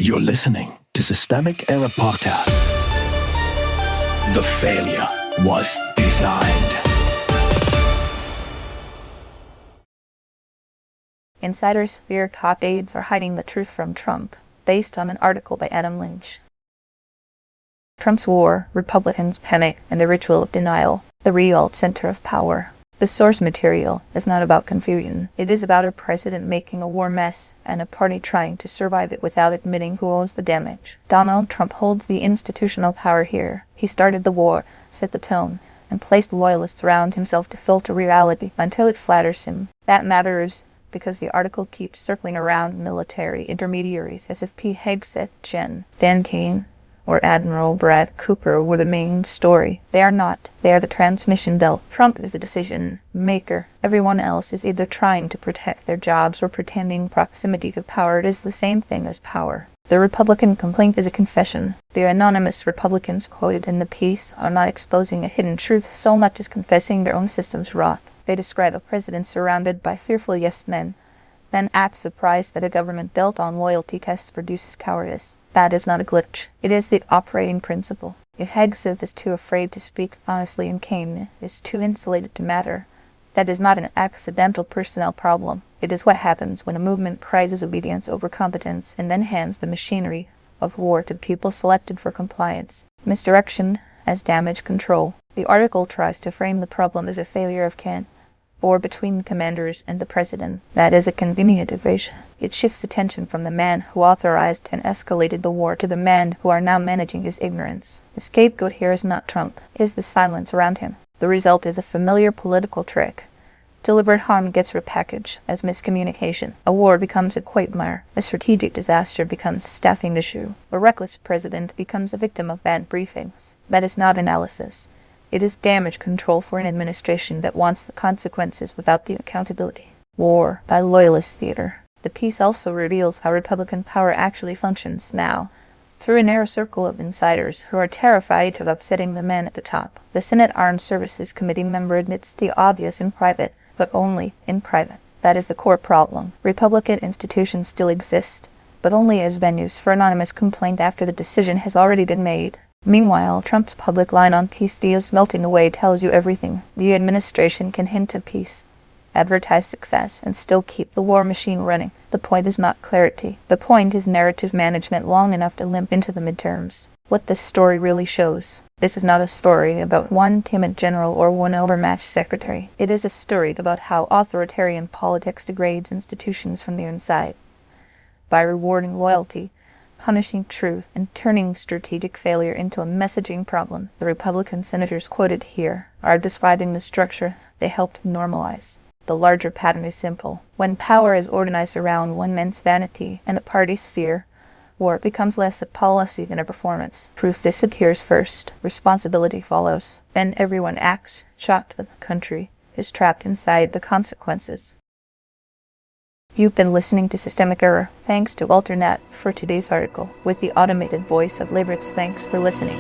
You're listening to Systemic Era Podcast. The failure was designed. Insiders fear top aides are hiding the truth from Trump, based on an article by Adam Lynch. Trump's war, Republicans' panic, and the ritual of denial, the real center of power. The source material is not about confusion. It is about a president making a war mess and a party trying to survive it without admitting who owns the damage. Donald Trump holds the institutional power here. He started the war, set the tone, and placed loyalists around himself to filter reality until it flatters him. That matters because the article keeps circling around military intermediaries as if Pete Hegseth, Dan Caine, or Admiral Brad Cooper were the main story. They are not. They are the transmission belt. Trump is the decision maker. Everyone else is either trying to protect their jobs or pretending proximity to power is the same thing as power. The Republican complaint is a confession. The anonymous Republicans quoted in the piece are not exposing a hidden truth so much as confessing their own system's rot. They describe a president surrounded by fearful yes men, then act surprised that a government built on loyalty tests produces cowardice. That is not a glitch. It is the operating principle. If Hegseth is too afraid to speak honestly and Caine is too insulated to matter, that is not an accidental personnel problem. It is what happens when a movement prizes obedience over competence and then hands the machinery of war to people selected for compliance. Misdirection as damage control. The article tries to frame the problem as a failure of Caine, or between commanders and the president. That is a convenient evasion. It shifts attention from the man who authorized and escalated the war to the men who are now managing his ignorance. The scapegoat here is not Trump, it is the silence around him. The result is a familiar political trick. Deliberate harm gets repackaged as miscommunication. A war becomes a quagmire. A strategic disaster becomes a staffing issue. A reckless president becomes a victim of bad briefings. That is not analysis. It is damage control for an administration that wants the consequences without the accountability. War by loyalist theater. The piece also reveals how Republican power actually functions now, through a narrow circle of insiders who are terrified of upsetting the men at the top. The Senate Armed Services Committee member admits the obvious in private, but only in private. That is the core problem. Republican institutions still exist, but only as venues for anonymous complaint after the decision has already been made. Meanwhile, Trump's public line on peace deals melting away tells you everything. The administration can hint at peace, advertise success, and still keep the war machine running. The point is not clarity. The point is narrative management long enough to limp into the midterms. What this story really shows. This is not a story about one timid general or one overmatched secretary. It is a story about how authoritarian politics degrades institutions from the inside. By rewarding loyalty, punishing truth, and turning strategic failure into a messaging problem. The Republican senators quoted here are describing the structure they helped normalize. The larger pattern is simple. When power is organized around one man's vanity and a party's fear, war becomes less a policy than a performance. Truth disappears first, responsibility follows. Then everyone acts, shocked that the country is trapped inside the consequences. You've been listening to Systemic Error. Thanks to Alternate for today's article, with the automated voice of Liberts. Thanks for listening.